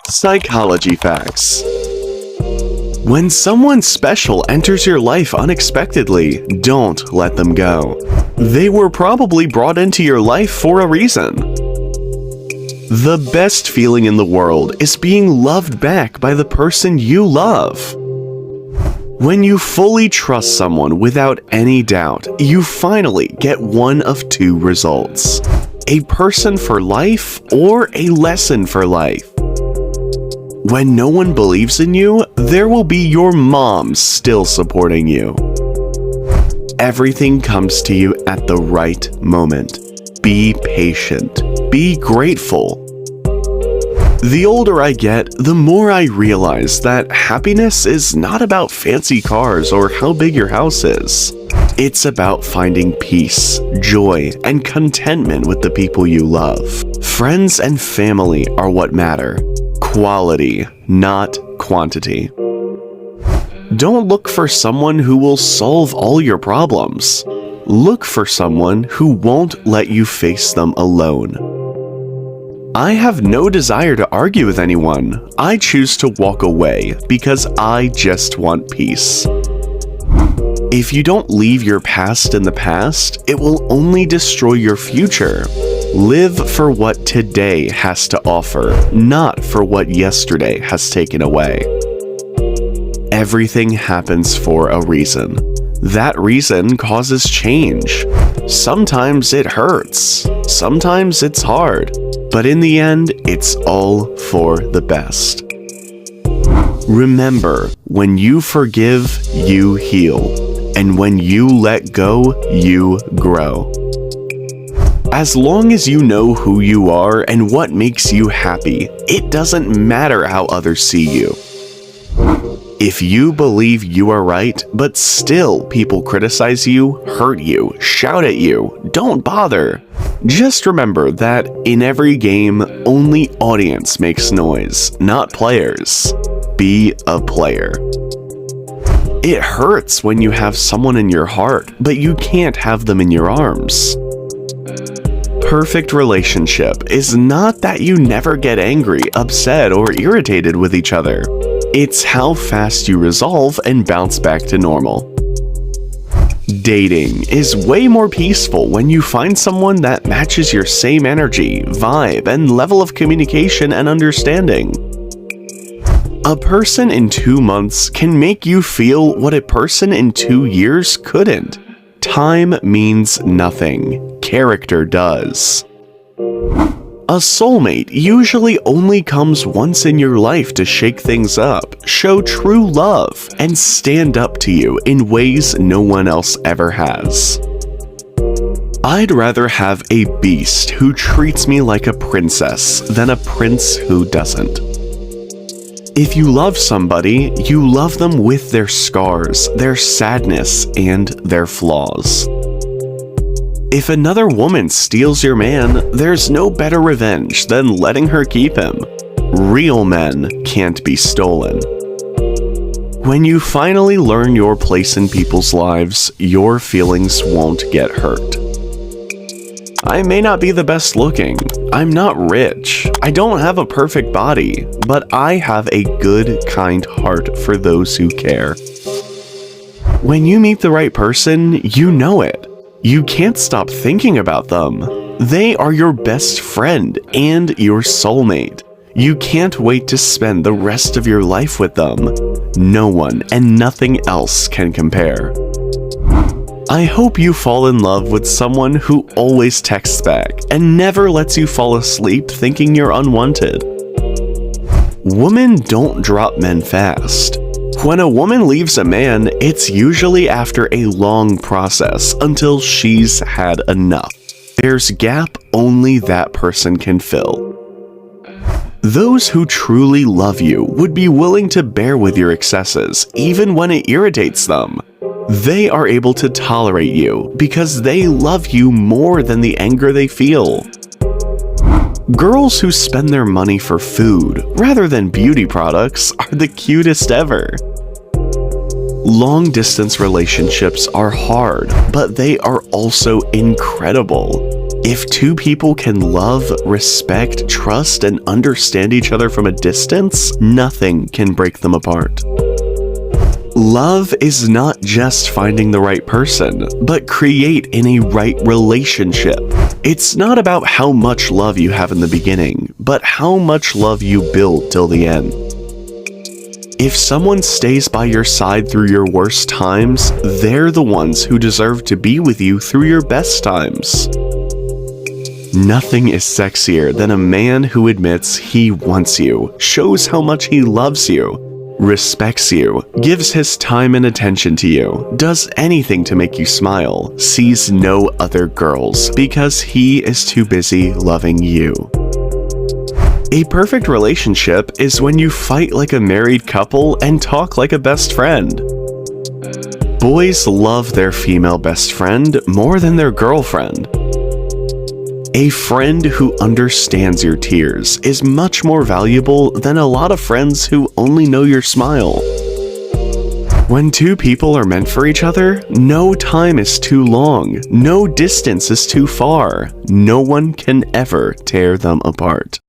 Psychology facts. When someone special enters your life unexpectedly, don't let them go. They were probably brought into your life for a reason. The best feeling in the world is being loved back by the person you love. When you fully trust someone without any doubt, you finally get one of two results: a person for life or a lesson for life. When no one believes in you, there will be your mom still supporting you. Everything comes to you at the right moment. Be patient. Be grateful. The older I get, the more I realize that happiness is not about fancy cars or how big your house is. It's about finding peace, joy, and contentment with the people you love. Friends and family are what matter. Quality, not quantity. Don't look for someone who will solve all your problems. Look for someone who won't let you face them alone. I have no desire to argue with anyone. I choose to walk away because I just want peace. If you don't leave your past in the past, it will only destroy your future. Live for what today has to offer, not for what yesterday has taken away. Everything happens for a reason. That reason causes change. Sometimes it hurts. Sometimes it's hard. But in the end, it's all for the best. Remember, when you forgive, you heal. And when you let go, you grow. As long as you know who you are and what makes you happy, it doesn't matter how others see you. If you believe you are right, but still people criticize you, hurt you, shout at you, don't bother. Just remember that in every game, only audience makes noise, not players. Be a player. It hurts when you have someone in your heart, but you can't have them in your arms. Perfect relationship is not that you never get angry, upset, or irritated with each other. It's how fast you resolve and bounce back to normal. Dating is way more peaceful when you find someone that matches your same energy, vibe, and level of communication and understanding. A person in 2 months can make you feel what a person in 2 years couldn't. Time means nothing. Character does. A soulmate usually only comes once in your life to shake things up, show true love, and stand up to you in ways no one else ever has. I'd rather have a beast who treats me like a princess than a prince who doesn't. If you love somebody, you love them with their scars, their sadness, and their flaws. If another woman steals your man, there's no better revenge than letting her keep him. Real men can't be stolen. When you finally learn your place in people's lives, your feelings won't get hurt. I may not be the best looking, I'm not rich, I don't have a perfect body, but I have a good, kind heart for those who care. When you meet the right person, you know it. You can't stop thinking about them. They are your best friend and your soulmate. You can't wait to spend the rest of your life with them. No one and nothing else can compare. I hope you fall in love with someone who always texts back and never lets you fall asleep thinking you're unwanted. Women don't drop men fast. When a woman leaves a man, it's usually after a long process until she's had enough. There's a gap only that person can fill. Those who truly love you would be willing to bear with your excesses, even when it irritates them. They are able to tolerate you because they love you more than the anger they feel. Girls who spend their money for food rather than beauty products are the cutest ever. Long-distance relationships are hard, but they are also incredible. If two people can love, respect, trust, and understand each other from a distance, nothing can break them apart. Love is not just finding the right person, but creating a right relationship. It's not about how much love you have in the beginning, but how much love you build till the end. If someone stays by your side through your worst times, they're the ones who deserve to be with you through your best times. Nothing is sexier than a man who admits he wants you, shows how much he loves you, respects you, gives his time and attention to you, does anything to make you smile, sees no other girls because he is too busy loving you. A perfect relationship is when you fight like a married couple and talk like a best friend. Boys love their female best friend more than their girlfriend. A friend who understands your tears is much more valuable than a lot of friends who only know your smile. When two people are meant for each other, no time is too long, no distance is too far, no one can ever tear them apart.